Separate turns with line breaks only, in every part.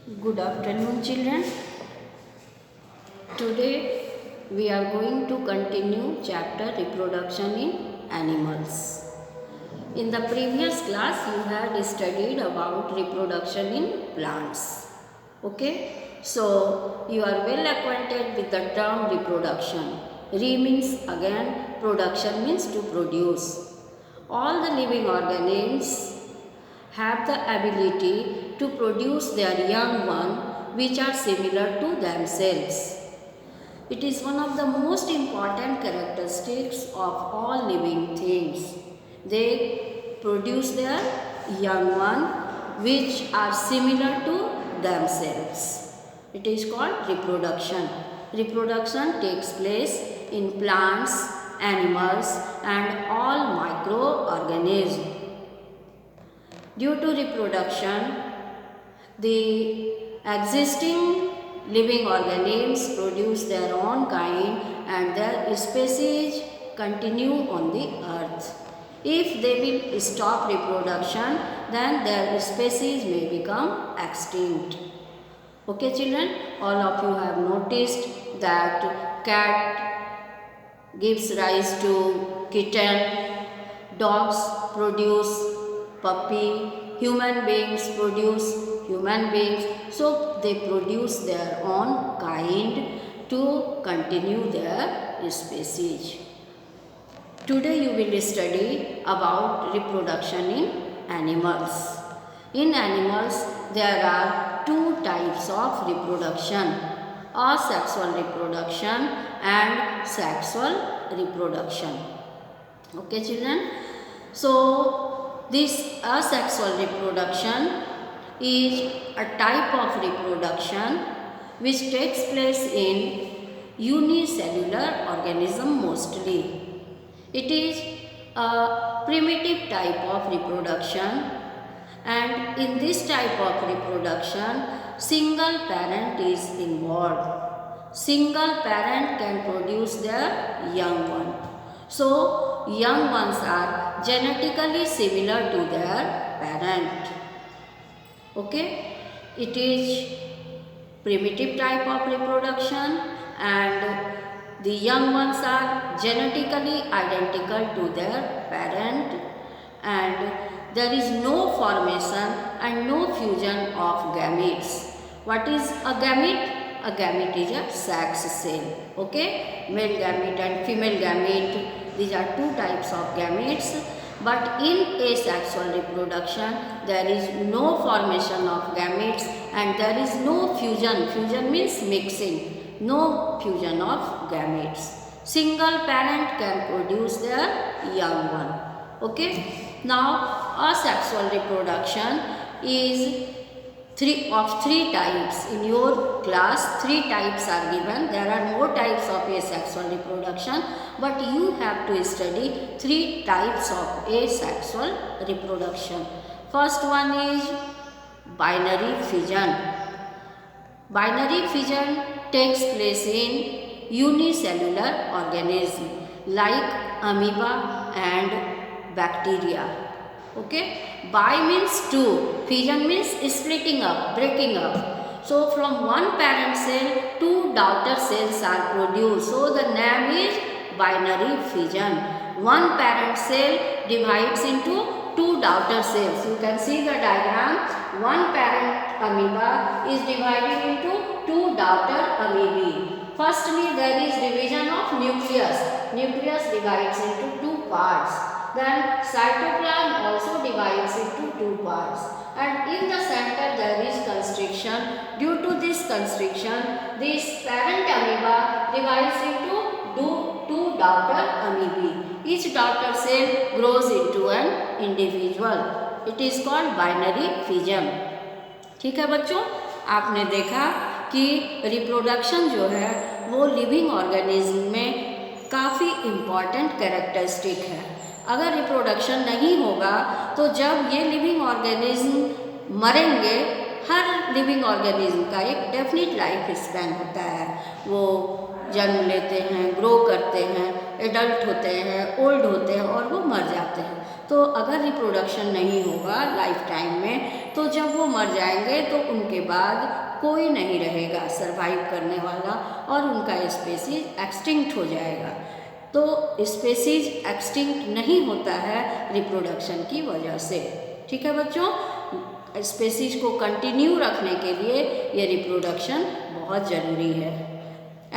Good afternoon, children. Today we are going to continue chapter reproduction in animals. In the previous class, you had studied about reproduction in plants. Okay, so you are well acquainted with the term reproduction. Re means again, production means to produce. All the living organisms have the ability to produce their young one which are similar to themselves. It is one of the most important characteristics of all living things. They produce their young one which are similar to themselves. It is called reproduction. Reproduction takes place in plants, animals and all microorganisms. Due to reproduction, the existing living organisms produce their own kind and their species continue on the earth. If they will stop reproduction, then their species may become extinct. Okay children, all of you have noticed that cat gives rise to kitten, dogs produce puppy, human beings produce human beings. So they produce their own kind to continue their species. Today you will study about reproduction in animals. In animals there are two types of reproduction: asexual reproduction and sexual reproduction. Okay children, so this asexual reproduction is a type of reproduction which takes place in unicellular organism mostly. It is a primitive type of reproduction, and in this type of reproduction single parent is involved. Single parent can produce their young one. So, young ones are genetically similar to their parent. Okay, it is primitive type of reproduction and the young ones are genetically identical to their parent, and there is no formation and no fusion of gametes. What is a gamete? A gamete is a sex cell. Okay, male gamete and female gamete. These are two types of gametes. But in asexual reproduction, there is no formation of gametes and there is no fusion. Fusion means mixing. No fusion of gametes. Single parent can produce their young one. Okay. Now, asexual reproduction is three types. In your class, 3 types are given. There are more types of asexual reproduction, but you have to study 3 types of asexual reproduction. First one is binary fission. Binary fission takes place in unicellular organism like amoeba and bacteria. Okay, bi means two, fission means splitting up, breaking up. So from one parent cell, 2 daughter cells are produced. So the name is binary fission. One parent cell divides into 2 daughter cells. You can see the diagram. One parent amoeba is divided into 2 daughter amoebae. Firstly, there is division of nucleus. Nucleus divides into 2 parts. Then cytoplasm also divides into 2 parts, and in the center there is constriction. Due to this constriction, this parent amoeba divides into 2 daughter amoebae. Each daughter cell grows into an individual. It is called binary fission. ठीक है बच्चों, आपने देखा कि reproduction जो है वो living organism में काफ़ी इम्पॉर्टेंट कैरेक्टरिस्टिक है. अगर रिप्रोडक्शन नहीं होगा तो जब ये लिविंग ऑर्गेनिज्म मरेंगे, हर लिविंग ऑर्गेनिज्म का एक डेफिनेट लाइफ स्पैन होता है. वो जन्म लेते हैं, ग्रो करते हैं, एडल्ट होते हैं, ओल्ड होते हैं और वो मर जाते हैं. तो अगर रिप्रोडक्शन नहीं होगा लाइफ टाइम में तो जब वो मर जाएंगे तो उनके बाद कोई नहीं रहेगा सरवाइव करने वाला और उनका स्पेसीज एक्सटिंक्ट हो जाएगा। तो स्पेसीज एक्सटिंक्ट नहीं होता है रिप्रोडक्शन की वजह से। ठीक है बच्चों, स्पेसीज को कंटिन्यू रखने के लिए ये रिप्रोडक्शन बहुत ज़रूरी है।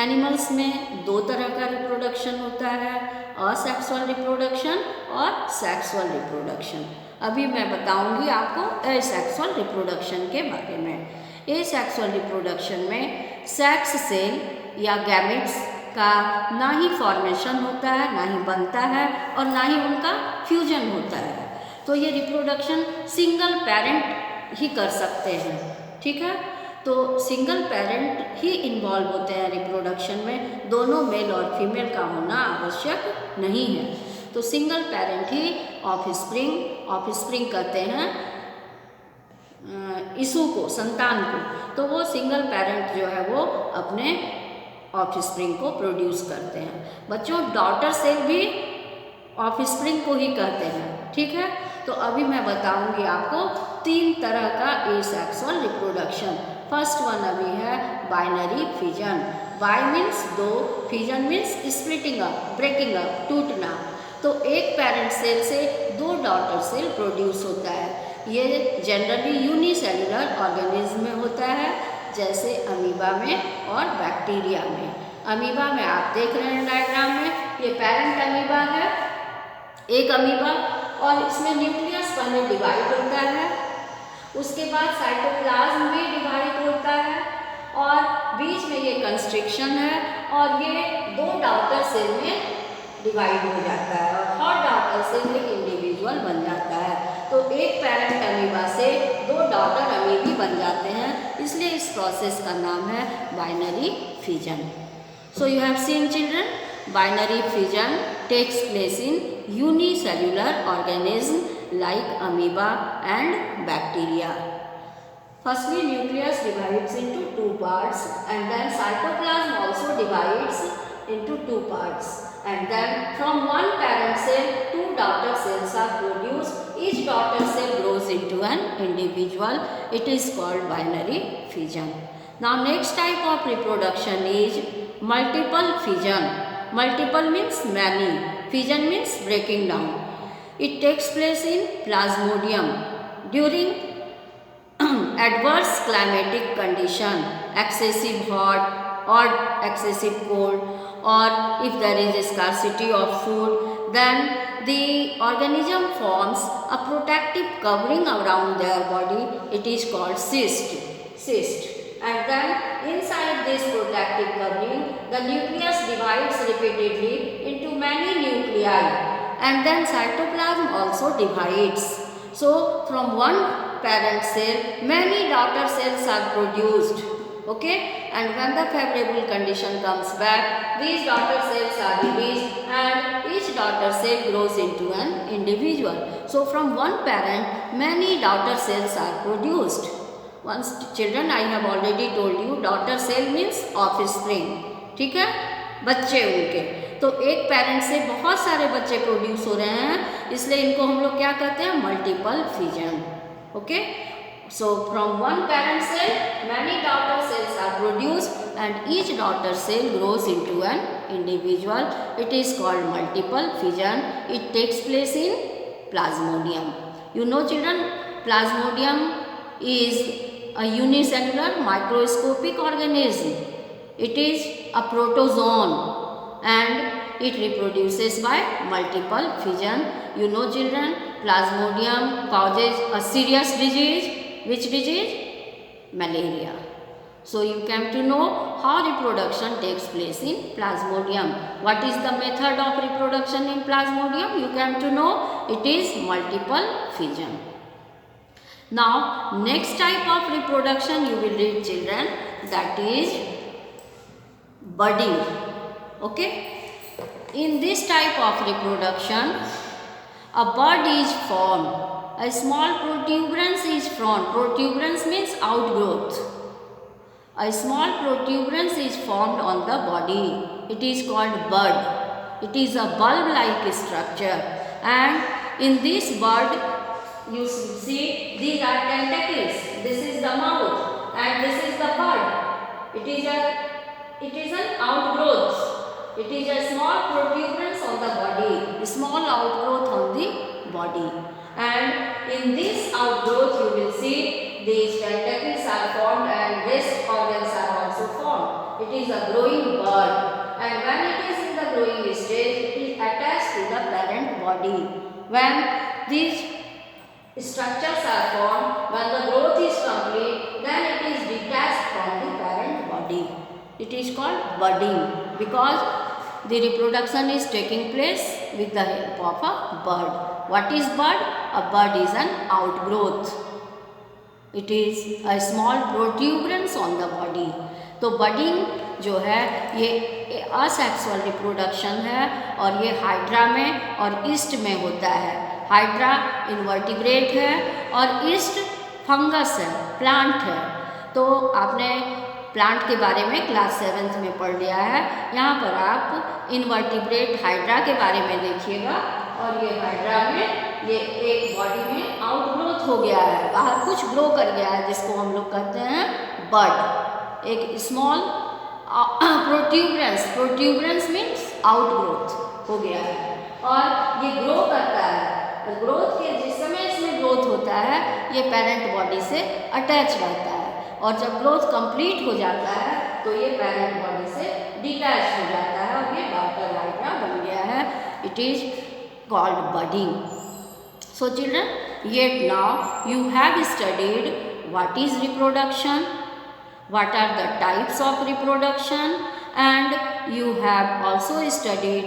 एनिमल्स में दो तरह का रिप्रोडक्शन होता है, असेक्सुअल रिप्रोडक्शन और सेक्सुअल रिप्रोडक्शन। अभी मैं बताऊंगी आपको एसेक्सुअल रिप्रोडक्शन के बारे में। एसेक्सुअल रिप्रोडक्शन में सेक्स सेल या गैमेट्स का ना ही फॉर्मेशन होता है, ना ही बनता है और ना ही उनका फ्यूजन होता है। तो ये रिप्रोडक्शन सिंगल पेरेंट ही कर सकते हैं। ठीक है, तो सिंगल पेरेंट ही इन्वॉल्व होते हैं रिप्रोडक्शन में, दोनों मेल और फीमेल का होना आवश्यक नहीं है। तो सिंगल पेरेंट ही ऑफस्प्रिंग कहते हैं इशू को, संतान को। तो वो सिंगल पेरेंट जो है वो अपने ऑफस्प्रिंग को प्रोड्यूस करते हैं। बच्चों, डॉटर सेल भी ऑफस्प्रिंग को ही कहते हैं। ठीक है, तो अभी मैं बताऊंगी आपको 3 तरह का एसेक्सुअल रिप्रोडक्शन। फर्स्ट वन अभी है बाइनरी फिजन। बाय मीन्स दो, fission means splitting up, breaking up, टूटना। तो एक पेरेंट सेल से 2 डॉटर सेल प्रोड्यूस होता है। ये जनरली यूनिसेलुलर ऑर्गेनिज्म में होता है, जैसे अमीबा में और बैक्टीरिया में। अमीबा में आप देख रहे हैं डायग्राम में, ये पेरेंट अमीबा है, एक अमीबा, और इसमें न्यूक्लियस पहले डिवाइड होता है, उसके बाद साइटोप्लाज्म भी डिवाइड होता है और बीच में ये कंस्ट्रिक्शन है और ये 2 डॉटर सेल में डिवाइड हो जाता है और हर डॉटर सेल एक इंडिविजुअल बन जाता है। तो एक पेरेंट अमीबा से 2 डॉटर अमीबी बन जाते हैं, इसलिए इस प्रोसेस का नाम है binary fission. So you have seen children, binary fission takes place in unicellular organism like amoeba and bacteria. Firstly, nucleus divides into 2 parts and then cytoplasm also divides into 2 parts, and then from one parent cell 2 daughter cells are produced. Each daughter cell grows into an individual. It is called binary fission. Now next type of reproduction is multiple fission. Multiple means many, fission means breaking down. It takes place in Plasmodium during adverse climatic condition, excessive hot or excessive cold, or if there is a scarcity of food, then the organism forms a protective covering around their body. It is called cyst. And then inside this protective covering, the nucleus divides repeatedly into many nuclei, and then cytoplasm also divides. So from one parent cell, many daughter cells are produced. Okay, and when the favorable condition comes back, these daughter cells are released and each daughter cell grows into an individual. So from one parent, many daughter cells are produced. Once children, I have already told you, daughter cell means offspring. ठीक है, बच्चे उनके। तो एक parent से बहुत सारे बच्चे प्रोड्यूस हो रहे हैं, इसलिए इनको हम लोग क्या कहते हैं, multiple fission. Okay, so from one parent cell many daughter cells are produced and each daughter cell grows into an individual. It is called multiple fission. It takes place in Plasmodium. You know children, Plasmodium is a unicellular microscopic organism. It is a protozoan and it reproduces by multiple fission. You know children, Plasmodium causes a serious disease. Which disease? Malaria. So you came to know how reproduction takes place in Plasmodium. What is the method of reproduction in Plasmodium? You came to know it is multiple fission. Now next type of reproduction you will read children, that is budding. Okay, in this type of reproduction a bud is formed, a small protuberance is formed. Protuberance means outgrowth. A small protuberance is formed on the body. It is called bud. It is a bulb like structure, and in this bud you see these are tentacles. This is the mouth and this is the bud. It is an outgrowth. It is a small protuberance on the body, a small outgrowth on the body. And in this outgrowth you will see these tentacles are formed and breast organs are also formed. It is a growing bud, and when it is in the growing stage, it is attached to the parent body. When these structures are formed, when the growth is complete, then it is detached from the parent body. It is called budding because the reproduction is taking place with the help of a bud. What is bud? A bud is an outgrowth. It is a small protuberance on the body. तो budding जो है ये asexual reproduction है और ये hydra में और east में होता है. हाइड्रा इनवर्टिब्रेट है और ईस्ट फंगस है, प्लांट है. तो आपने प्लांट के बारे में क्लास 7th में पढ़ लिया है. यहाँ पर आप इनवर्टिब्रेट हाइड्रा के बारे में देखिएगा और ये हाइड्रा में ये एक बॉडी में आउटग्रोथ हो गया है, बाहर कुछ ग्रो कर गया है जिसको हम लोग कहते हैं बड. एक स्मॉल प्रोट्यूबरेंस मीन्स आउटग्रोथ हो गया है और ये ग्रो करता है. तो ग्रोथ के जिस समय इसमें ग्रोथ होता है ये पेरेंट बॉडी से अटैच रहता है और जब ग्रोथ कंप्लीट हो जाता है तो ये पेरेंट बॉडी से डिटैच हो जाता है और ये डॉटर हाइड्रा बन गया है. It is called budding. So children, yet now you have studied what is reproduction, what are the types of reproduction, and you have also studied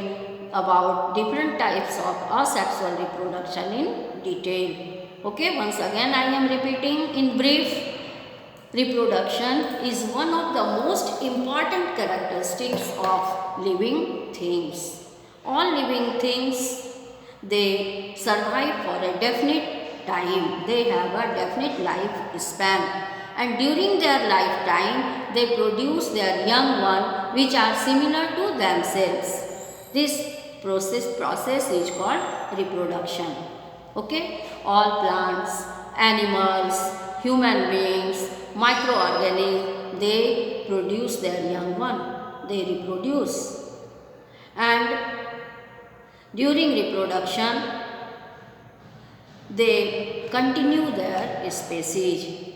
about different types of asexual reproduction in detail. Okay, once again I am repeating in brief. Reproduction is one of the most important characteristics of living things. All living things, they survive for a definite time. They have a definite life span. And during their lifetime, they produce their young one which are similar to themselves. This process is called reproduction. Okay? All plants, animals, human beings, microorganisms, they produce their young one. They reproduce. And during reproduction, they continue their species.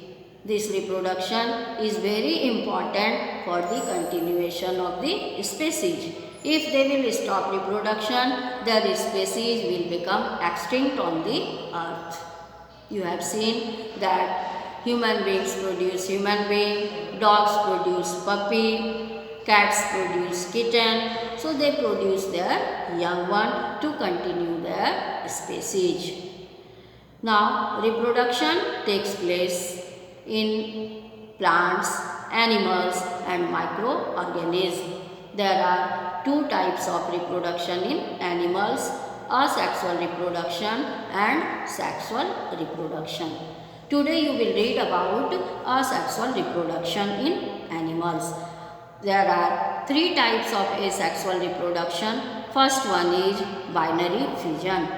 This reproduction is very important for the continuation of the species. If they will stop reproduction, their species will become extinct on the earth. You have seen that human beings produce human being, dogs produce puppy, cats produce kitten. So they produce their young one to continue their species. Now reproduction takes place in plants, animals and microorganisms. There are two types of reproduction in animals: asexual reproduction and sexual reproduction. Today you will read about asexual reproduction in animals. There are three types of asexual reproduction. First one is binary fission.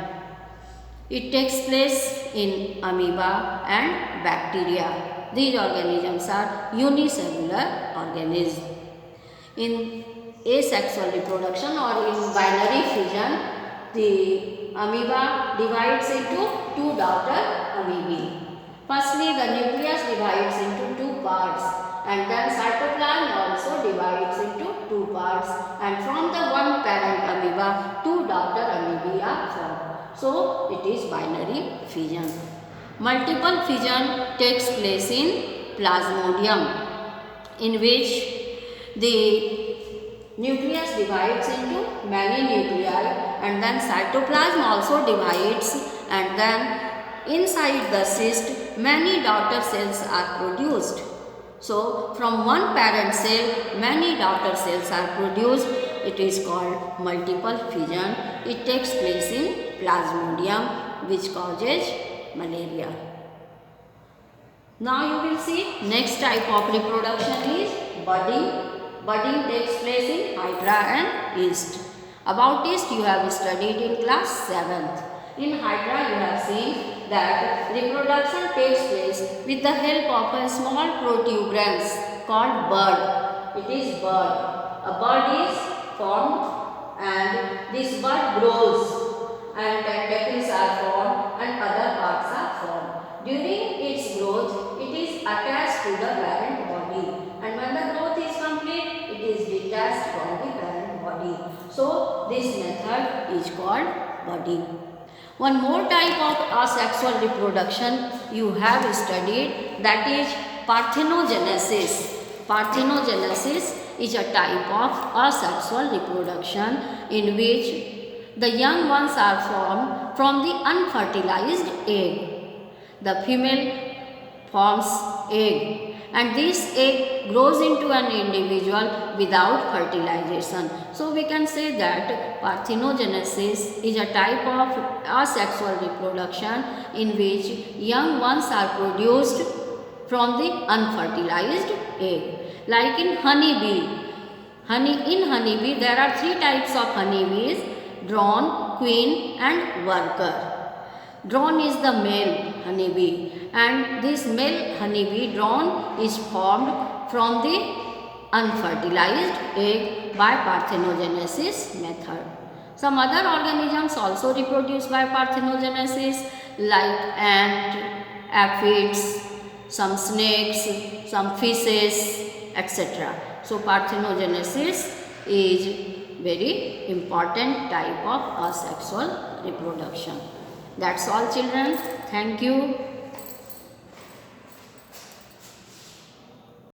It takes place in amoeba and bacteria. These organisms are unicellular organisms. In asexual reproduction or in binary fission, the amoeba divides into two daughter amoebae. Firstly, the nucleus divides into two parts, and then cytoplasm also divides into two parts, and from the one parent amoeba, two daughter amoebae are formed. So, it is binary fission. Multiple fission takes place in plasmodium, in which the nucleus divides into many nuclei, and then cytoplasm also divides, and then inside the cyst many daughter cells are produced. So, from one parent cell many daughter cells are produced. It is called multiple fission. It takes place in plasmodium, which causes malaria. Now you will see next type of reproduction is budding. Budding takes place in hydra and yeast. About yeast you have studied in class 7th. In Hydra, you have seen that reproduction takes place with the help of a small protuberance called bud. It is bud. A bud is formed and this bud grows and tentacles are formed and other parts are formed. During its growth, it is attached to the parent body, and when the growth is complete, it is detached from the parent body. So, this method is called budding. One more type of asexual reproduction you have studied, that is parthenogenesis. Parthenogenesis is a type of asexual reproduction in which the young ones are formed from the unfertilized egg. The female forms egg and this egg grows into an individual without fertilization. So we can say that parthenogenesis is a type of asexual reproduction in which young ones are produced from the unfertilized egg. Like in honeybee. In honeybee there are three types of honeybees: drone, queen and worker. Drone is the male honeybee, and this male honeybee drone is formed from the unfertilized egg by parthenogenesis method. Some other organisms also reproduce by parthenogenesis like ant, aphids, some snakes, some fishes, etc. So parthenogenesis is very important type of asexual reproduction. That's all children. Thank you.